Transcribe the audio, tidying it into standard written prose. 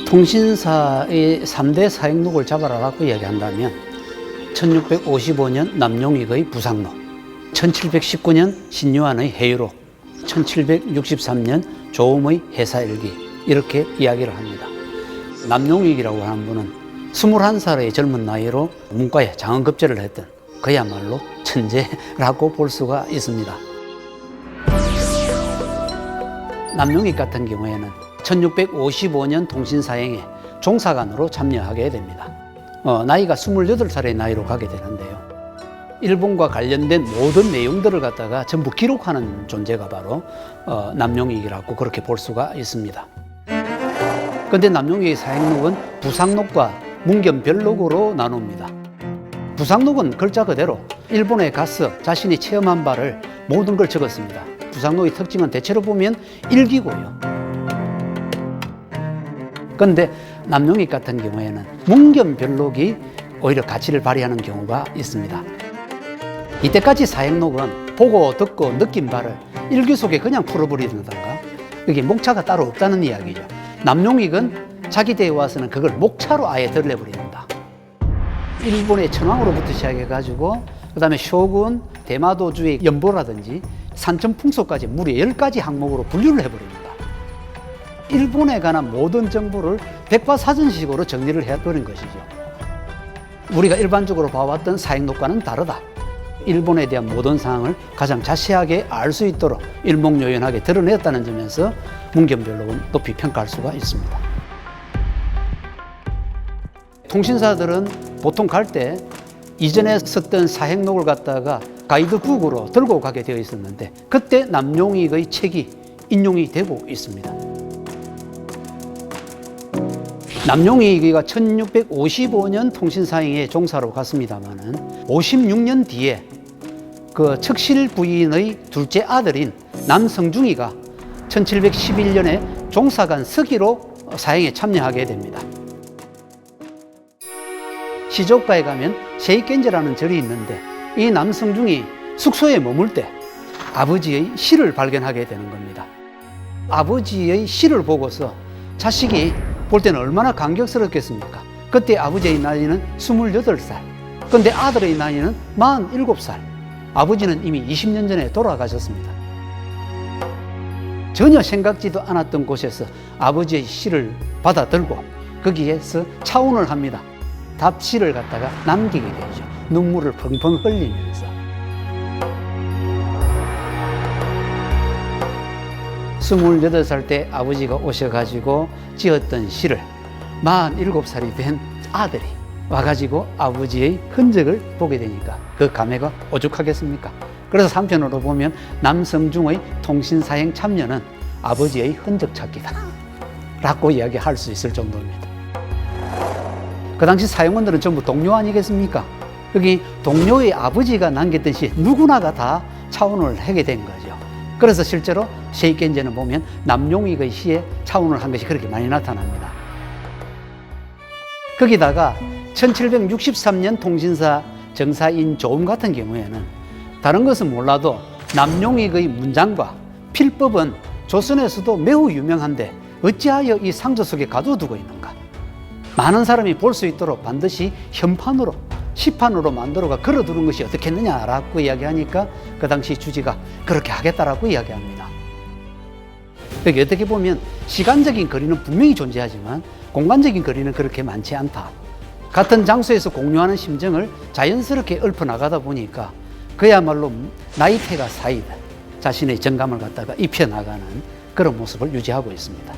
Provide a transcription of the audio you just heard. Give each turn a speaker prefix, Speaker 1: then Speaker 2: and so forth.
Speaker 1: 통신사의 3대 사행록을 잡아라라고 이야기한다면 1655년 남용익의 부상록, 1719년 신유한의 해유록, 1763년 조음의 해사일기, 이렇게 이야기를 합니다. 남용익이라고 하는 분은 21살의 젊은 나이로 문과에 장원급제를 했던 그야말로 천재라고 볼 수가 있습니다. 남용익 같은 경우에는 1655년 통신사행에 종사관으로 참여하게 됩니다. 나이가 28살의 나이로 가게 되는데요. 일본과 관련된 모든 내용들을 갖다가 전부 기록하는 존재가 바로 남용익이라고 그렇게 볼 수가 있습니다. 그런데 남용익의 사행록은 부상록과 문견별록으로 나눕니다. 부상록은 글자 그대로 일본에 가서 자신이 체험한 바를 모든 걸 적었습니다. 부상록의 특징은 대체로 보면 일기고요. 그런데 남용익 같은 경우에는 문견별록이 오히려 가치를 발휘하는 경우가 있습니다. 이때까지 사행록은 보고 듣고 느낀 바를 일기 속에 그냥 풀어버리는다가 이게 목차가 따로 없다는 이야기죠. 남용익은 자기 때에 와서는 그걸 목차로 아예 드러내버린다. 일본의 천황으로부터 시작해가지고 그 다음에 쇼군, 대마도주의 연보라든지 산천풍소까지 무려 10가지 항목으로 분류를 해버립니다. 일본에 관한 모든 정보를 백과사전식으로 정리를 해버린 것이죠. 우리가 일반적으로 봐왔던 사행록과는 다르다. 일본에 대한 모든 사항을 가장 자세하게 알 수 있도록 일목요연하게 드러냈다는 점에서 문견별록은 높이 평가할 수가 있습니다. 통신사들은 보통 갈 때 이전에 썼던 사행록을 갖다가 가이드북으로 들고 가게 되어 있었는데 그때 남용익의 책이 인용이 되고 있습니다. 남용익이가 1655년 통신사행에 종사로 갔습니다마는 56년 뒤에 그 척실 부인의 둘째 아들인 남성중이가 1711년에 종사관 서기로 사행에 참여하게 됩니다. 시조가에 가면 세이겐제라는 절이 있는데 이 남성중이 숙소에 머물 때 아버지의 시를 발견하게 되는 겁니다. 아버지의 시를 보고서 자식이 볼 때는 얼마나 감격스럽겠습니까? 그때 아버지의 나이는 28살, 그런데 아들의 나이는 47살. 아버지는 이미 20년 전에 돌아가셨습니다. 전혀 생각지도 않았던 곳에서 아버지의 시를 받아들고 거기에서 차운을 합니다. 답시를 갖다가 남기게 되죠. 눈물을 펑펑 흘리면서. 28살 때 아버지가 오셔가지고 지었던 시를 47살이 된 아들이 와가지고 아버지의 흔적을 보게 되니까 그 감회가 오죽하겠습니까? 그래서 한편으로 보면 남성중의 통신사행 참여는 아버지의 흔적 찾기다 라고 이야기할 수 있을 정도입니다. 그 당시 사용원들은 전부 동료 아니겠습니까? 여기 동료의 아버지가 남겼던 시 누구나가 다 차원을 하게 된 거죠. 그래서 실제로 세이겐제는 보면 남용익의 시에 차원을 한 것이 그렇게 많이 나타납니다. 거기다가 1763년 통신사 정사인 조음 같은 경우에는 다른 것은 몰라도 남용익의 문장과 필법은 조선에서도 매우 유명한데 어찌하여 이 상조 속에 가둬두고 있는가? 많은 사람이 볼 수 있도록 반드시 현판으로 시판으로 만들어가 걸어두는 것이 어떻겠느냐라고 이야기하니까 그 당시 주지가 그렇게 하겠다라고 이야기합니다. 여기 어떻게 보면 시간적인 거리는 분명히 존재하지만 공간적인 거리는 그렇게 많지 않다. 같은 장소에서 공유하는 심정을 자연스럽게 읊어나가다 보니까 그야말로 나이테가 쌓이듯 자신의 정감을 갖다가 입혀나가는 그런 모습을 유지하고 있습니다.